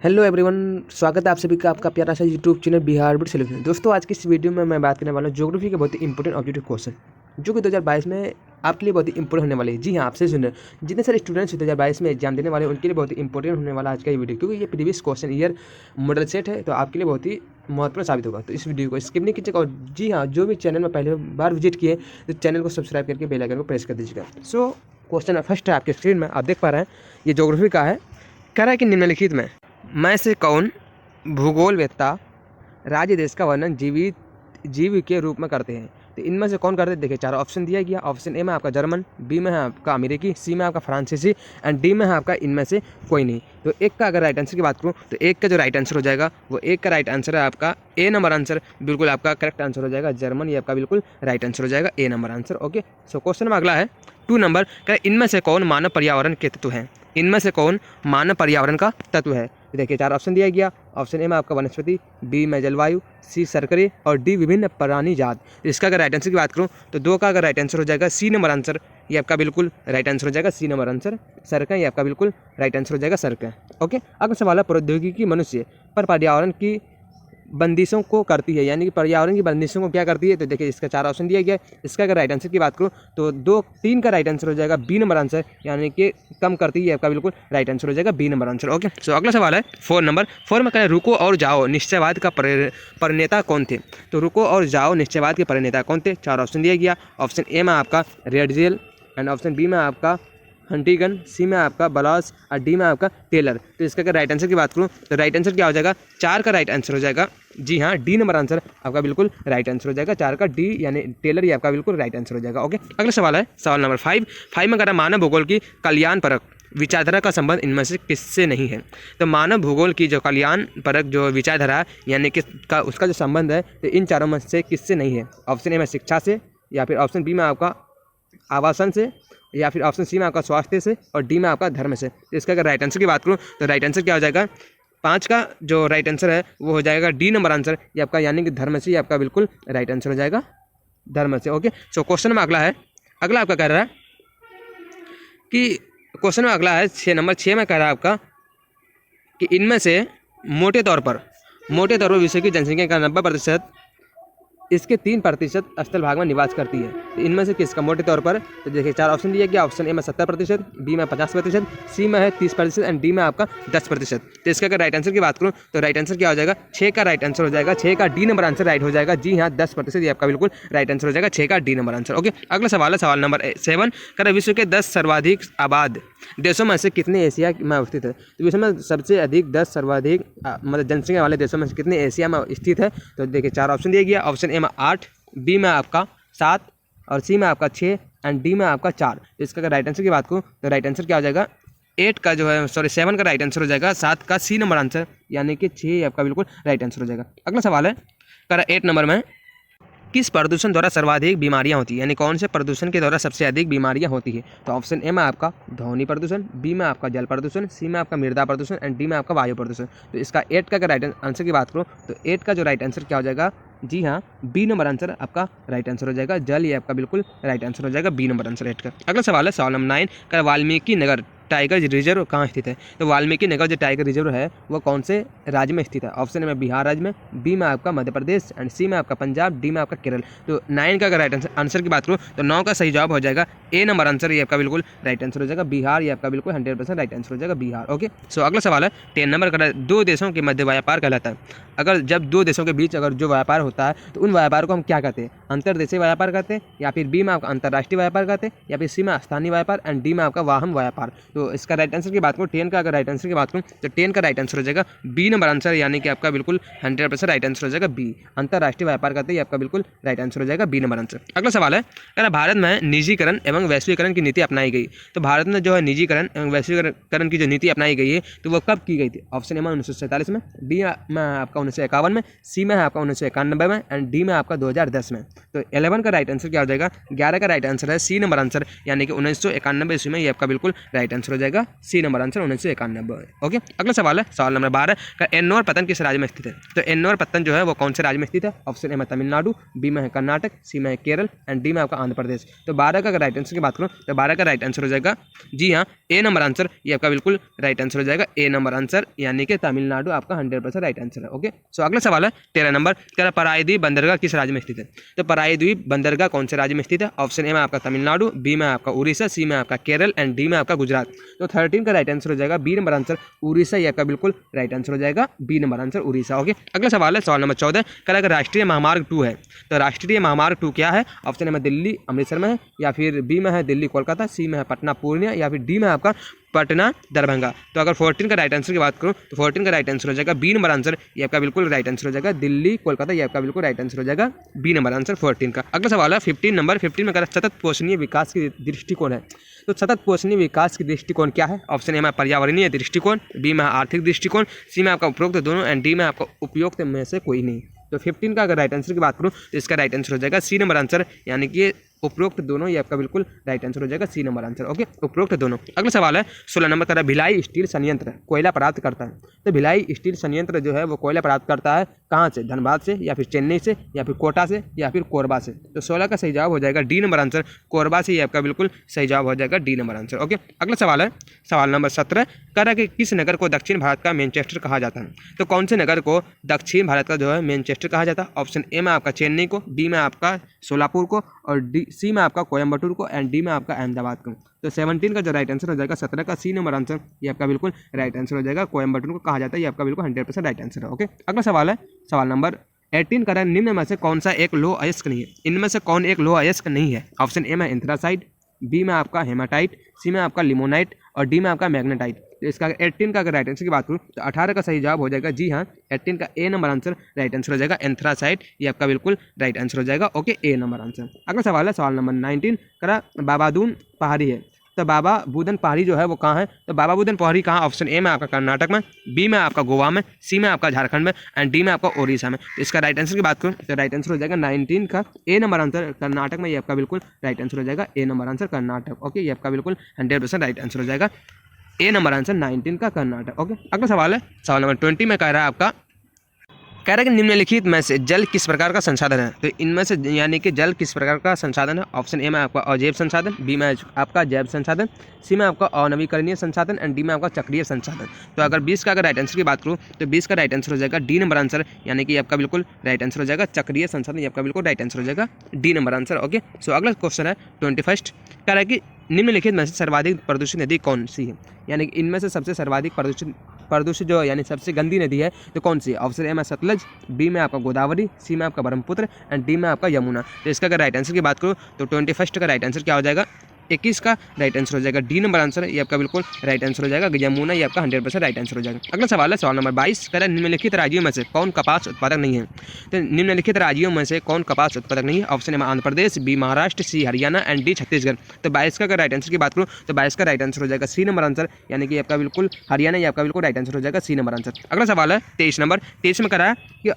Hello everyone, स्वागत है आप सभी का आपका प्यारा सा YouTube channel Bihar bit solution. दोस्तों, आज की इस वीडियो में मैं बात करने वाला हूँ ज्योग्राफी के बहुत ही इंपॉर्टेंट ऑब्जेक्टिव क्वेश्चन जो कि 2022 में आपके लिए बहुत ही इंपॉर्टेंट होने वाले हैं। जी हाँ, आपसे सुन जितने सारे स्टूडेंट्स 2022 में एग्जाम देने वाले हैं उनके लिए बहुत ही इंपॉर्टेंट होने वाला आज का ये वीडियो, क्योंकि ये previous question year model set है, तो आपके लिए बहुत ही महत्वपूर्ण साबित होगा। तो इस वीडियो को स्किप नहीं कीजिएगा। और जी हाँ, जो भी चैनल में पहले बार विजिट किए तो चैनल को सब्सक्राइब करके बेल आइकन को प्रेस कर दीजिएगा। सो क्वेश्चन फर्स्ट है आपके स्क्रीन में, आप देख पा रहे हैं, ये ज्योग्राफी का है। कह रहा है कि निम्नलिखित में से कौन भूगोलवेत्ता राज्य देश का वर्णन जीव के रूप में करते हैं। तो इनमें से कौन करते हैं, देखिए चार ऑप्शन दिया गया। ऑप्शन ए में आपका जर्मन, बी में है आपका अमेरिकी, सी में आपका फ्रांसीसी एंड डी में है आपका इनमें से कोई नहीं। तो एक का अगर राइट आंसर की बात करूँ तो एक का जो राइट आंसर हो जाएगा वो एक का राइट आंसर है आपका ए नंबर आंसर, बिल्कुल आपका करेक्ट आंसर हो जाएगा जर्मन। ये आपका बिल्कुल राइट आंसर हो जाएगा A number answer. Okay, so question में अगला है 2 नंबर का, इनमें से कौन मानव पर्यावरण के तत्व हैं। इनमें से कौन मानव पर्यावरण का तत्व है। देखिए चार ऑप्शन दिया गया। ऑप्शन ए में आपका वनस्पति, बी में जलवायु, सी सरकरे और डी विभिन्न प्राणी जात। तो इसका अगर राइट आंसर की बात करूँ तो 2 का अगर राइट आंसर हो जाएगा सी नंबर आंसर, ये आपका बिल्कुल राइट आंसर हो जाएगा सी नंबर आंसर सरकं, ये आपका बिल्कुल राइट आंसर हो जाएगा सरकं। ओके, अगला सवाल है प्रौद्योगिकी मनुष्य पर पर्यावरण की बंदिशों को करती है, यानी कि पर्यावरण की बंदिशों को क्या करती है। तो देखिए इसका चार ऑप्शन दिया गया है। इसका अगर राइट आंसर की बात करूँ तो 3 का राइट आंसर हो जाएगा बी नंबर आंसर, यानी कि कम करती है, आपका बिल्कुल राइट आंसर हो जाएगा बी नंबर आंसर। ओके, सो अगला सवाल है 4 नंबर। 4 में कहें रुको और जाओ निश्चयवाद का प्रणेता कौन थे। तो रुको और जाओ निश्चयवाद के प्रणेता कौन थे। चार ऑप्शन दिया गया। ऑप्शन ए में आपका रेडजेल एंड ऑप्शन बी में आपका हंटिगन, सी में आपका बलास और डी में आपका टेलर। तो इसका अगर राइट आंसर की बात करूँ तो राइट आंसर क्या हो जाएगा, 4 का राइट आंसर हो जाएगा। जी हाँ, डी नंबर आंसर आपका बिल्कुल राइट आंसर हो जाएगा 4 का डी, यानी टेलर, ये आपका बिल्कुल राइट आंसर हो जाएगा। ओके, अगला सवाल है सवाल नंबर 5 में कह रहा है मानव भूगोल की कल्याण परक विचारधारा का संबंध इनमें से किससे नहीं है। तो मानव भूगोल की जो कल्याण परक जो विचारधारा यानी कि उसका जो संबंध है तो इन चारों में से किससे नहीं है। ऑप्शन ए में शिक्षा से, या फिर ऑप्शन बी में आपका आवासन से, या फिर ऑप्शन सी में आपका स्वास्थ्य से और डी में आपका धर्म से। तो इसका अगर राइट आंसर की बात करूँ तो राइट आंसर क्या हो जाएगा, 5 का जो राइट आंसर है वो हो जाएगा डी नंबर आंसर, ये आपका यानी कि धर्म से, ये आपका बिल्कुल राइट आंसर हो जाएगा धर्म से। ओके, सो क्वेश्चन में अगला है, अगला आपका कह रहा है कि क्वेश्चन में अगला है 6 नंबर। 6 में कह रहा है आपका कि इनमें से मोटे तौर पर विश्व की जनसंख्या का 90% इसके 3% स्थल भाग में निवास करती है। तो इनमें से किसका मोटे तौर पर, तो देखिए 4 ऑप्शन दिए गया। ऑप्शन ए में 70%, बी में 50%, सी में है 30% एंड डी में आपका 10%। तो इसका अगर राइट आंसर की बात करूँ तो राइट आंसर क्या हो जाएगा, 6 का राइट आंसर हो जाएगा। 6 का डी नंबर आंसर राइट हो जाएगा। जी हाँ, 10%, ये आपका बिल्कुल राइट आंसर हो जाएगा 6 का डी नंबर आंसर। ओके, अगला सवाल है सवाल नंबर 7 का, विश्व के 10 सर्वाधिक आबाद देशों में से कितने एशिया में स्थित है। तो विश्व में सबसे अधिक 10 सर्वाधिक मतलब जनसंख्या वाले देशों में से कितने एशिया में स्थित है। तो देखिए 4 ऑप्शन दिए गया। ऑप्शन ए में 8, बी में आपका 7 और सी में आपका 6 एंड डी में आपका 4। इसका अगर राइट आंसर की बात करूँ तो राइट आंसर क्या हो जाएगा, 7 का राइट आंसर हो जाएगा 7 का सी नंबर आंसर, यानी कि 6 आपका बिल्कुल राइट आंसर हो जाएगा। अगला सवाल है 8 नंबर में, किस प्रदूषण द्वारा सर्वाधिक बीमारियां होती है, यानी कौन से प्रदूषण के द्वारा सबसे अधिक बीमारियां होती है। तो ऑप्शन ए में आपका ध्वनि प्रदूषण, बी में आपका जल प्रदूषण, सी में आपका मृदा प्रदूषण एंड डी में आपका वायु प्रदूषण। तो इसका 8 का अगर राइट आंसर की बात करो तो 8 का जो राइट आंसर क्या हो जाएगा, जी हाँ, बी नंबर आंसर आपका राइट आंसर हो जाएगा जल, ये आपका बिल्कुल राइट आंसर हो जाएगा बी नंबर आंसर 8 का। अगला सवाल है सवाल नंबर 9 का, वाल्मीकि नगर टाइगर रिजर्व कहाँ स्थित है। तो वाल्मीकि नगर जो टाइगर रिजर्व है वो कौन से राज्य में स्थित है। ऑप्शन ए में बिहार राज्य में, बी में आपका मध्य प्रदेश एंड सी में आपका पंजाब, डी में आपका केरल। तो 9 का अगर राइट आंसर की बात करूँ तो 9 का सही जवाब हो जाएगा ए नंबर आंसर, ये आपका बिल्कुल राइट आंसर हो जाएगा बिहार, ये आपका बिल्कुल 100% राइट आंसर हो जाएगा बिहार। ओके, सो अगला सवाल है 10 नंबर का, 2 देशों के मध्य व्यापार कहलाता है। अगर जब 2 देशों के बीच अगर जो व्यापार होता है तो उन व्यापार को हम क्या कहते हैं, अंतर्देशीय व्यापार कहते हैं, या फिर बी में आपका अंतर्राष्ट्रीय व्यापार कहते हैं, या फिर सी में स्थानीय व्यापार एंड डी में आपका वाहन व्यापार। तो इसका राइट आंसर की बात करूँ 10 का अगर राइट आंसर की बात करूँ तो 10 का राइट आंसर हो जाएगा बी नंबर आंसर, यानी कि आपका बिल्कुल 100% राइट आंसर हो जाएगा बी, अंतर्राष्ट्रीय व्यापार कहते हैं, आपका बिल्कुल राइट आंसर हो जाएगा बी नंबर आंसर। अगला सवाल है भारत में निजीकरण एवं वैश्वीकरण की नीति अपनाई गई। तो भारत में जो है निजीकरण एवं वैश्वीकरण की जो नीति अपनाई गई है तो वो कब की गई थी। ऑप्शन ए में 1947 में, बी में आपका 1951 में, सी में है आपका 1991 में एंड डी में आपका 2010 में। तो 11 का राइट आंसर क्या हो जाएगा, 11 का राइट आंसर है सी नंबर आंसर, यानी कि 1991 ईस्वी में, ये आपका बिल्कुल राइट आंसर हो जाएगा सी नंबर आंसर 1991। ओके, अगला सवाल है सवाल नंबर 12 का, एन्नोर पत्तन किस राज्य में स्थित है। तो एन्नोर पत्तन जो है वो कौन से राज्य में स्थित है। ऑप्शन ए में तमिलनाडु, बी में है कर्नाटक, सी में है केरल एंड डी में आपका आंध्र प्रदेश। तो 12 का अगर राइट आंसर की बात करूँ तो 12 का राइट आंसर हो जाएगा, जी हाँ, ए नंबर आंसर ये आपका बिल्कुल राइट आंसर हो जाएगा, ए नंबर आंसर यानी कि तमिलनाडु आपका 100% राइट आंसर है। ओके, सो अगला सवाल है 13 नंबर, कह रहा प्रायद्वीप बंदरगाह किस राज्य में स्थित है? तो प्रायद्वीप बंदरगाह कौन से राज्य में स्थित है? ऑप्शन ए में आपका तमिलनाडु, बी में आपका उड़ीसा, सी में आपका केरल एंड डी में आपका गुजरात। तो 13 का राइट आंसर हो जाएगा बी नंबर आंसर उड़ीसा, ये आपका बिल्कुल राइट आंसर हो जाएगा, B number answer Orissa. Okay, अगला सवाल है सवाल नंबर 14, कह रहा है राष्ट्रीय महामार्ग 2 है, तो राष्ट्रीय महामार्ग 2 क्या है? ऑप्शन ए में दिल्ली अमृतसर में है, या फिर बी में है दिल्ली कोलकाता, सी में है पटना पूर्णिया, या फिर डी में आपका पटना दरभंगा। तो अगर 14 का राइट आंसर की बात करूं तो 14 का राइट आंसर हो जाएगा बी नंबर आंसर, ये आपका बिल्कुल राइट आंसर हो जाएगा, दिल्ली कोलकाता, ये आपका बिल्कुल राइट आंसर हो जाएगा, बी नंबर आंसर 14 का। अगला सवाल है 15 नंबर, 15 में कह रहा है सतत पोषणीय विकास की दृष्टिकोण है, तो सतत पोषणीय विकास की दृष्टिकोण क्या है? ऑप्शन ए में पर्यावरणीय दृष्टिकोण, बी में आर्थिक दृष्टिकोण, सी में आपका उपरोक्त दोनों एंड डी में आपका उपयुक्त में से कोई नहीं। तो 15 का अगर राइट आंसर की बात करूं तो इसका राइट आंसर हो जाएगा सी नंबर आंसर, यानी कि उपरोक्त दोनों, ये आपका बिल्कुल राइट आंसर हो जाएगा, सी नंबर आंसर। ओके, उपरोक्त दोनों। अगला सवाल है 16 नंबर का, भिलाई स्टील संयंत्र कोयला प्राप्त करता है, तो भिलाई स्टील संयंत्र जो है वो कोयला प्राप्त करता है कहाँ से? धनबाद से, या फिर चेन्नई से, या फिर कोटा से, या फिर कोरबा से। तो 16 का सही जवाब हो जाएगा डी नंबर आंसर, कोरबा से, ये आपका बिल्कुल सही जवाब हो जाएगा, डी नंबर आंसर। ओके, अगला सवाल है सवाल नंबर 17, कह रहा है कि किस नगर को दक्षिण भारत का मैनचेस्टर कहा जाता है? तो कौन से नगर को दक्षिण भारत का जो है मैनचेस्टर कहा जाता है? ऑप्शन ए में आपका चेन्नई को, बी में आपका सोलापुर को, और डी सी में आपका कोयम्बटूर को, एंड डी में आपका अहमदाबाद को। तो 17 का जो राइट आंसर हो जाएगा 17 का सी नंबर आंसर, ये आपका बिल्कुल राइट आंसर हो जाएगा, कोयम्बटूर को कहा जाता है, ये आपका बिल्कुल 100% राइट आंसर है। ओके, अगला सवाल है सवाल नंबर 18 का, निम्न में से कौन सा एक लोह अयस्क नहीं है? इनमें से कौन एक लोह अयस्क नहीं है? ऑप्शन ए में एंथ्रासाइट, बी में आपका हेमाटाइट, सी में आपका लिमोनाइट, और डी में आपका मैग्नेटाइट। तो इसका 18 का अगर राइट आंसर की बात करूँ तो 18 का सही जवाब हो जाएगा, जी हाँ 18 का ए नंबर आंसर राइट आंसर हो जाएगा, एंथ्रासाइट, ये आपका बिल्कुल राइट आंसर हो जाएगा। ओके, ए नंबर आंसर। अगला सवाल है सवाल नंबर 19 करा, बाबादून पहाड़ी है, तो बाबा बुदन पहाड़ी जो है वो कहाँ है? तो बाबा बुदन पहाड़ी कहाँ? ऑप्शन ए में आपका कर्नाटक में, बी में आपका गोवा में, सी में आपका झारखंड में, एंड डी में आपका ओडिशा में। तो इसका राइट आंसर की बात करूँ तो राइट आंसर हो जाएगा 19 का ए नंबर आंसर, कर्नाटक में, ये आपका बिल्कुल राइट आंसर हो जाएगा, A number answer Karnataka. Okay, ये आपका बिल्कुल 100% राइट आंसर हो जाएगा, ए नंबर आंसर 19 का कर्नाटक। ओके, अगला सवाल है सवाल नंबर 20 में कह रहा है आपका, कह रहा है कि निम्नलिखित में से जल किस प्रकार का संसाधन है? तो इनमें से यानी कि जल किस प्रकार का संसाधन है? ऑप्शन ए में आपका अजैव संसाधन, बी में आपका जैव संसाधन, सी में आपका अनवीकरणीय संसाधन, एंड डी में आपका चक्रीय संसाधन। तो अगर 20 का अगर राइट आंसर की बात करूँ तो 20 का राइट आंसर हो जाएगा डी नंबर आंसर, यानी कि आपका बिल्कुल राइट आंसर हो जाएगा चक्रीय संसाधन, ये आपका बिल्कुल राइट आंसर हो जाएगा, डी नंबर आंसर। ओके, सो अगला क्वेश्चन है 21, कह रहा है कि निम्नलिखित में से सर्वाधिक प्रदूषित नदी कौन सी है? यानी कि इनमें से सबसे सर्वाधिक प्रदूषित जो यानी सबसे गंदी नदी है तो कौन सी है? ऑप्शन ए में सतलज, बी में आपका गोदावरी, सी में आपका ब्रह्मपुत्र, एंड डी में आपका यमुना। तो इसका अगर राइट आंसर की बात करूँ तो 21 का राइट आंसर क्या हो जाएगा? 21 का राइट आंसर हो जाएगा डी नंबर आंसर, ये आपका बिल्कुल राइट आंसर हो जाएगा, यमुना, ये आपका 100% राइट आंसर हो जाएगा। अगला सवाल है सवाल नंबर 22, कह रहा है निम्नलिखित राज्यों में से कौन कपास उत्पादक नहीं है? तो निम्नलिखित राज्यों में से कौन कपास उत्पादक नहीं है? ऑप्शन ए में Andhra Pradesh, B Maharashtra, C Haryana, and D Chhattisgarh. तो 22 का अगर राइट आंसर की बात करूँ तो 22 का राइट आंसर हो जाएगा सी नंबर आंसर, यानी कि आपका बिल्कुल हरियाणा, ये आपका बिल्कुल राइट आंसर हो जाएगा, सी नंबर आंसर। अगला सवाल है 23 नंबर, 23 में कह रहा है कि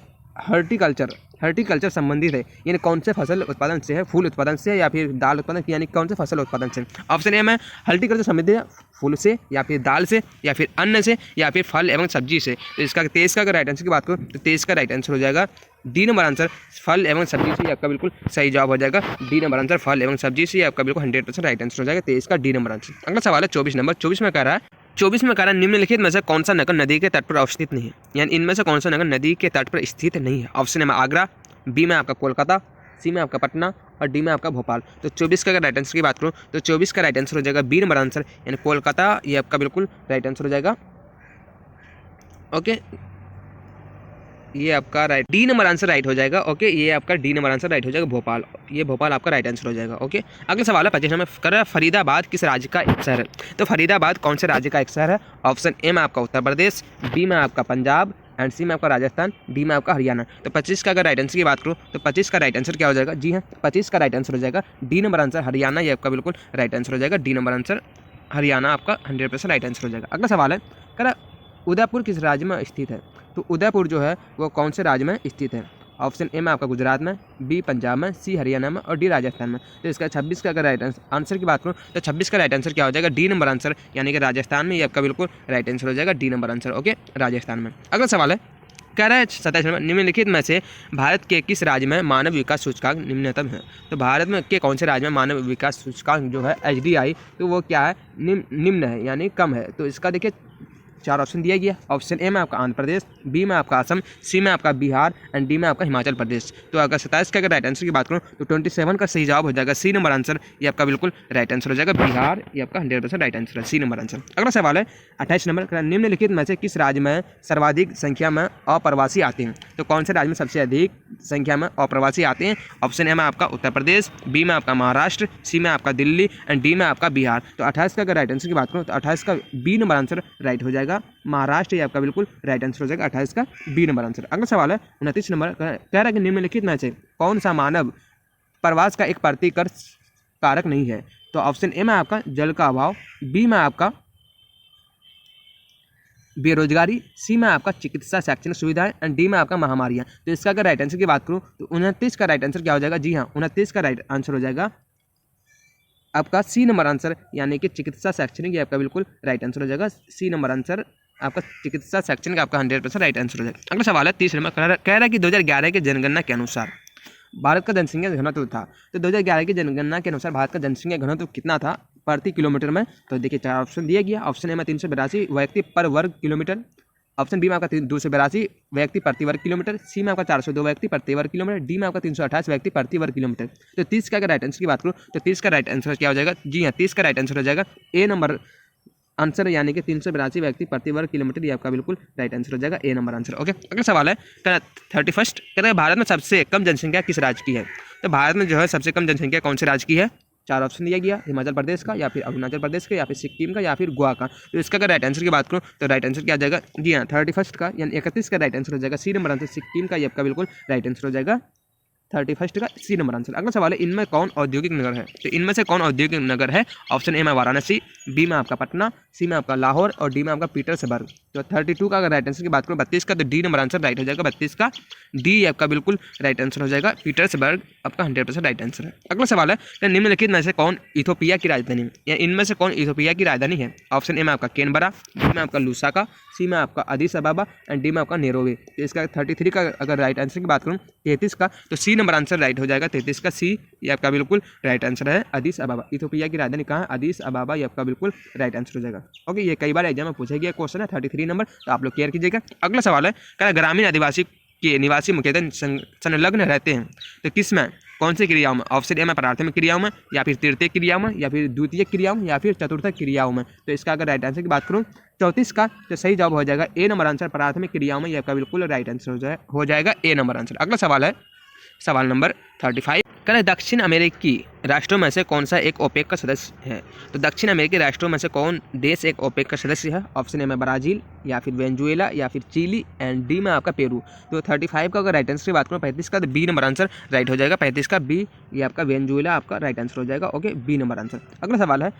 हर्टिकल्चर संबंधित है, यानी कौन से फसल उत्पादन से है? फूल उत्पादन से, या फिर दाल उत्पादन, यानी कौन से फसल उत्पादन से? ऑप्शन ए में हर्टिकल्चर संबंधित है फूल से, या फिर दाल से, या फिर अन्न से, या फिर फल एवं सब्जी से। तो इसका 23 का अगर राइट आंसर की बात करूँ तो 23 का राइट आंसर हो जाएगा डी नंबर आंसर, फल एवं सब्जी से, आपका बिल्कुल सही जवाब हो जाएगा, डी नंबर आंसर फल एवं सब्जी से, आपका बिल्कुल 100% राइट आंसर हो जाएगा, 23 का डी नंबर आंसर। अगला सवाल है 24 नंबर, 24 में कह रहा है निम्नलिखित में से कौन सा नगर नदी के तट पर अवस्थित नहीं है? यानी इनमें से कौन सा नगर नदी के तट पर स्थित नहीं है? ऑप्शन ए में आगरा, बी में आपका कोलकाता, सी में आपका पटना, और डी में आपका भोपाल। तो 24 का अगर राइट आंसर की बात करूँ तो 24 का राइट आंसर हो जाएगा बी नंबर आंसर, यानी कोलकाता, ये आपका बिल्कुल राइट आंसर हो जाएगा। ओके, ये आपका right D number answer right हो जाएगा। ओके, ये आपका डी नंबर आंसर राइट हो जाएगा, भोपाल, ये भोपाल आपका राइट आंसर हो जाएगा। ओके, अगला सवाल है 25 में कर रहा है फरीदाबाद किस राज्य का एक शहर है? तो फरीदाबाद कौन से राज्य का एक शहर है? ऑप्शन ए में आपका उत्तर प्रदेश, बी में आपका पंजाब, एंड सी में आपका राजस्थान, डी में आपका हरियाणा। तो 25 का अगर राइट आंसर की बात करूँ तो 25 का राइट आंसर क्या हो जाएगा? जी हाँ, 25 का राइट आंसर हो जाएगा डी नंबर आंसर हरियाणा, ये आपका बिल्कुल राइट आंसर हो जाएगा, डी नंबर आंसर हरियाणा आपका 100% राइट आंसर हो जाएगा। अगला सवाल है कह रहा उदयपुर किस राज्य में स्थित है? तो उदयपुर जो है वो कौन से राज्य में स्थित है? ऑप्शन ए में आपका गुजरात में, बी पंजाब में, सी हरियाणा में, और डी राजस्थान में। तो इसका 26 का अगर राइट आंसर की बात करूँ तो 26 का राइट आंसर क्या हो जाएगा? डी नंबर आंसर, यानी कि राजस्थान में, ये आपका बिल्कुल राइट आंसर हो जाएगा, D number answer. Okay, Rajasthan में। अगला सवाल है कह रहा है 27 नंबर, निम्नलिखित में से भारत के किस राज्य में मानव विकास सूचकांक निम्नतम है। तो भारत में के कौन से राज्य में मानव विकास सूचकांक जो है HDI, तो वो क्या है, निम्न है यानी कम है। तो इसका देखिए 4 ऑप्शन दिया गया। ऑप्शन ए में आपका आंध्र प्रदेश, बी में आपका असम, सी में आपका बिहार एंड डी में आपका हिमाचल प्रदेश। तो अगर 27 का अगर राइट आंसर की बात करूँ तो 27 का सही जवाब हो जाएगा सी नंबर आंसर। ये आपका बिल्कुल राइट आंसर हो जाएगा, बिहार ये आपका 100% राइट आंसर है, सी नंबर आंसर। अगला सवाल है 28 नंबर, निम्नलिखित में से किस राज्य में सर्वाधिक संख्या में अप्रवासी आते हैं। तो कौन से राज्य में सबसे अधिक संख्या में अप्रवासी आते हैं। ऑप्शन ए में आपका उत्तर प्रदेश, बी में आपका महाराष्ट्र, सी में आपका दिल्ली एंड डी में आपका बिहार। तो 28 का अगर राइट आंसर की बात करूँ तो 28 का बी नंबर आंसर राइट हो जाएगा, महाराष्ट्र ये आपका बिल्कुल राइट आंसर हो जाएगा, 28 का बी नंबर आंसर। अगला सवाल है 29 नंबर, कह रहा है कि निम्नलिखित में से कौन सा मानव प्रवास का एक प्रतिकर कारक नहीं है। तो ऑप्शन ए में आपका जल का अभाव, बी में आपका बेरोजगारी, सी में आपका चिकित्सा शैक्षणिक सुविधाएं एंड डी में आपका महामारियां। तो इसका अगर राइट आंसर की बात करूं तो 29 का राइट आंसर क्या हो जाएगा, जी हाँ 29 का राइट आंसर हो जाएगा आपका सी नंबर आंसर, यानी कि चिकित्सा शैक्षणिक ये आपका बिल्कुल राइट आंसर हो जाएगा, सी नंबर आंसर आपका चिकित्सा शैक्षणिक आपका 100% राइट आंसर हो जाएगा। अगला सवाल है 30 नंबर, कह रहा है कि 2011 की जनगणना के अनुसार भारत का जनसंख्या घनत्व था। तो 2011 की जनगणना के अनुसार भारत का जनसंख्या घनत्व कितना था प्रति किलोमीटर में। तो देखिए 4 ऑप्शन दिया गया। ऑप्शन ए में 382 व्यक्ति पर वर्ग किलोमीटर, ऑप्शन बी में आपका 282 व्यक्ति प्रति वर्ग किलोमीटर, सी में आपका 402 व्यक्ति प्रति वर्ग किलोमीटर, डी में आपका 328 व्यक्ति प्रति वर्ग किलोमीटर। तो 30 का अगर राइट आंसर की बात करूँ तो 30 का राइट आंसर क्या हो जाएगा, जी हाँ 30 का राइट आंसर हो जाएगा ए नंबर आंसर, यानी कि 382 व्यक्ति प्रति वर्ग किलोमीटर ये आपका बिल्कुल राइट आंसर हो जाएगा, ए नंबर आंसर। ओके, अगला सवाल है 31, कहते हैं भारत में सबसे कम जनसंख्या किस राज्य की है। तो भारत में जो है सबसे कम जनसंख्या कौन से राज्य की है। 4 ऑप्शन दिया गया, हिमाचल प्रदेश का या फिर अरुणाचल प्रदेश का या फिर सिक्किम का या फिर गोवा का। तो इसका अगर राइट आंसर की बात करूँ तो राइट आंसर क्या आ जाएगा, जी हाँ 31 का यानी 31 का राइट आंसर हो जाएगा, सी नंबर आंसर सिक्किम का ये आपका बिल्कुल राइट आंसर हो जाएगा, 31 का सी नंबर आंसर। अगला सवाल है इनमें कौन औद्योगिक नगर है। तो इनमें से कौन औद्योगिक नगर है। ऑप्शन ए में वाराणसी, बी में आपका पटना, सी में आपका लाहौर और डी में आपका पीटर्सबर्ग। तो 32 का अगर राइट आंसर की बात करूँ 32 का, तो डी नंबर आंसर राइट हो जाएगा, 32 का डी आपका बिल्कुल राइट आंसर हो जाएगा, पीटर्सबर्ग आपका 100% राइट आंसर है। अगला सवाल है निम्नलिखित में से कौन इथोपिया की राजधानी है, या इनमें से कौन इथोपिया की राजधानी है। ऑप्शन ए में आपका कैनबरा, बी में आपका लुसाका, सी में आपका अदीस अबाबा एंड डी में आपका नैरोबी। तो इसका 33 का अगर राइट आंसर की बात करूँ 33 का, तो सी नंबर आंसर राइट हो जाएगा, 33 का सी ये आपका बिल्कुल राइट आंसर है, अदीस अबाबा। इथोपिया की राजधानी कहाँ है, अदीस अबाबा ये आपका बिल्कुल राइट आंसर हो जाएगा। ओके, ये कई बार एग्जाम में पूछा गया क्वेश्चन है 33 नंबर, तो आप लोग केयर कीजिएगा। अगला सवाल है क्या ग्रामीण आदिवासी के निवासी मुख्यतः संलग्न रहते हैं तो किस में कौन सी क्रियाओं में। ऑप्शन ए में प्राथमिक क्रियाओं में, या फिर तृतीय क्रियाओं में, या फिर द्वितीय क्रियाओं में, या फिर चतुर्थ क्रियाओं में। तो इसका अगर राइट आंसर की बात करूँ 34 का, तो सही जवाब हो जाएगा ए नंबर आंसर, प्राथमिक क्रियाओं में ये आपका बिल्कुल राइट आंसर हो जाएगा ए नंबर आंसर। अगला सवाल है सवाल नंबर 35, कह रहे दक्षिण अमेरिकी राष्ट्रों में से कौन सा एक ओपेक का सदस्य है। तो दक्षिण अमेरिकी राष्ट्रों में से कौन देश एक ओपेक का सदस्य है। ऑप्शन ए में ब्राजील, या फिर वेनेजुएला, या फिर चिली एंड डी में आपका पेरू। तो 35 का अगर राइट आंसर की बात करूँ 35 का, तो बी नंबर आंसर राइट हो जाएगा, 35 का बी ये आपका वेनेजुएला आपका राइट आंसर हो जाएगा। Okay, B number answer. अगला सवाल है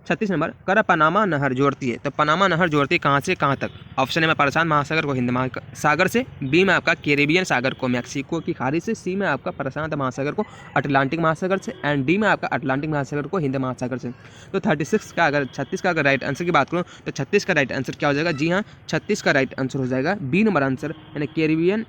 36 नंबर, कर पनामा नहर जोड़ती है। तो पनामा नहर जोड़ती है कहाँ से कहाँ तक। ऑप्शन ए में प्रशांत महासागर को हिंद महासागर से, बी में आपका कैरेबियन सागर को मैक्सिको की खाड़ी से, सी में आपका प्रशांत महासागर को अटलांटिक महासागर से एंड डी में आपका अटलांटिक महासागर को हिंद महासागर से। तो 36 का अगर 36 का अगर राइट आंसर की बात करूँ तो 36 का राइट आंसर क्या हो जाएगा, जी हाँ 36 का राइट आंसर हो जाएगा बी नंबर आंसर, यानी कैरेबियन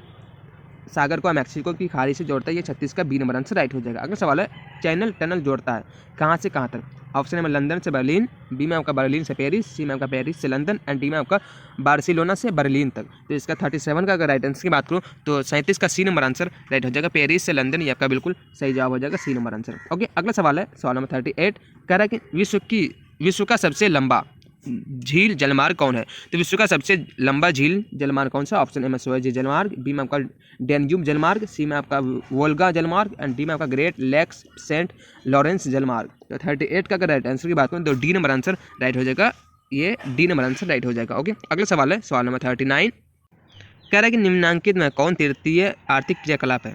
सागर को मैक्सिको की खाड़ी से जोड़ता है, ये 36 का बी नंबर आंसर राइट हो जाएगा। अगला सवाल है चैनल टनल जोड़ता है कहाँ से कहाँ तक। ऑप्शन में लंदन से बर्लिन, बी में आपका बर्लिन से पेरिस, सी में आपका पेरिस से लंदन एंड डी में आपका बार्सिलोना से बर्लिन तक। तो इसका 37 का अगर राइट आंसर की बात करूँ तो 37 का सी नंबर आंसर राइट हो जाएगा, पेरिस से लंदन ये आपका बिल्कुल सही जवाब हो जाएगा, सी नंबर आंसर। ओके, अगला सवाल है सवाल नंबर 38, कह रहा है कि विश्व का सबसे लंबा झील जलमार्ग कौन है। तो विश्व का सबसे लंबा झील जलमार्ग कौन सा। ऑप्शन ए में सुएज जलमार्ग, बी में आपका डेन्यूब जलमार्ग, सी में आपका वोल्गा जलमार्ग एंड डी में आपका ग्रेट लेक्स सेंट लॉरेंस जलमार्ग। तो 38 का अगर राइट आंसर की बात करें तो डी नंबर आंसर राइट हो जाएगा, ये डी नंबर आंसर राइट हो जाएगा। ओके, अगला सवाल है सवाल नंबर 39, कह रहा है कि निम्नांकित में कौन तृतीय आर्थिक क्रियाकलाप है।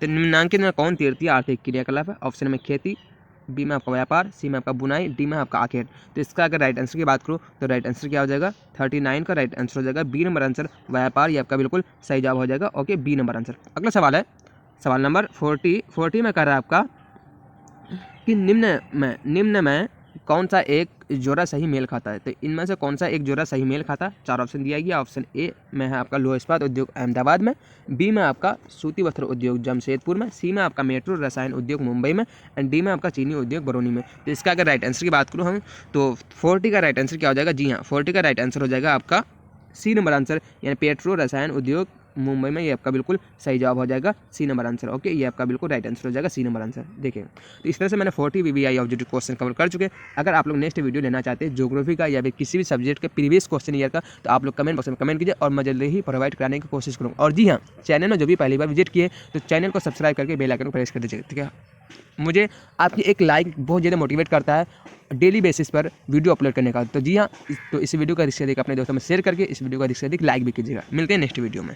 तो निम्नांकित में कौन तृतीय आर्थिक क्रियाकलाप है। ऑप्शन में खेती, बी में आपका व्यापार, सी में आपका बुनाई, डी में आपका आखेट। तो इसका अगर राइट आंसर की बात करूँ तो राइट आंसर क्या हो जाएगा, 39 का राइट आंसर हो जाएगा बी नंबर आंसर, व्यापार ये आपका बिल्कुल सही जवाब हो जाएगा। Okay, B number answer. अगला सवाल है सवाल नंबर 40 में कह रहा है आपका कि निम्न में कौन सा एक जोड़ा सही मेल खाता है? तो इनमें से कौन सा एक जोड़ा सही मेल खाता है? 4 ऑप्शन दिया गया। ऑप्शन ए में है आपका लोह इस्पात उद्योग अहमदाबाद में, बी में आपका सूती वस्त्र उद्योग जमशेदपुर में, सी में आपका मेट्रो रसायन उद्योग मुंबई में एंड डी में आपका चीनी उद्योग बरौनी में। तो इसका अगर राइट आंसर की बात करूँ हम तो 40 का राइट आंसर क्या हो जाएगा? जी हाँ, 40 का राइट आंसर हो जाएगा आपका सी नंबर आंसर, यानी पेट्रो रसायन उद्योग मुंबई में। ये आपका बिल्कुल सही जवाब हो जाएगा सी नंबर आंसर। ओके, ये आपका बिल्कुल राइट आंसर हो जाएगा सी नंबर आंसर। देखिए, तो इस तरह से मैंने 40 VVI ऑब्जेक्टिव क्वेश्चन कवर कर चुके। अगर आप लोग नेक्स्ट वीडियो लेना चाहते हैं ज्योग्राफी का या फिर किसी भी सब्जेक्ट के प्रीवियस क्वेश्चन ईयर का, तो आप लोग कमेंट बॉक्स में कमेंट कीजिए और मैं जल्दी ही प्रोवाइड कराने की कोशिश करूँगा। और जी हाँ, चैनल में जो भी पहली बार विजिट किए तो चैनल को सब्सक्राइब करके बेल आइकन को प्रेस कर दीजिए, ठीक है। मुझे आपकी एक लाइक बहुत ज़्यादा मोटिवेट करता है डेली बेसिस पर वीडियो अपलोड करने का। तो जी हाँ, तो इस वीडियो का अधिक से अधिक अपने दोस्तों में शेयर करके इस वीडियो का अधिक से अधिक लाइक भी कीजिएगा। मिलते हैं नेक्स्ट वीडियो में।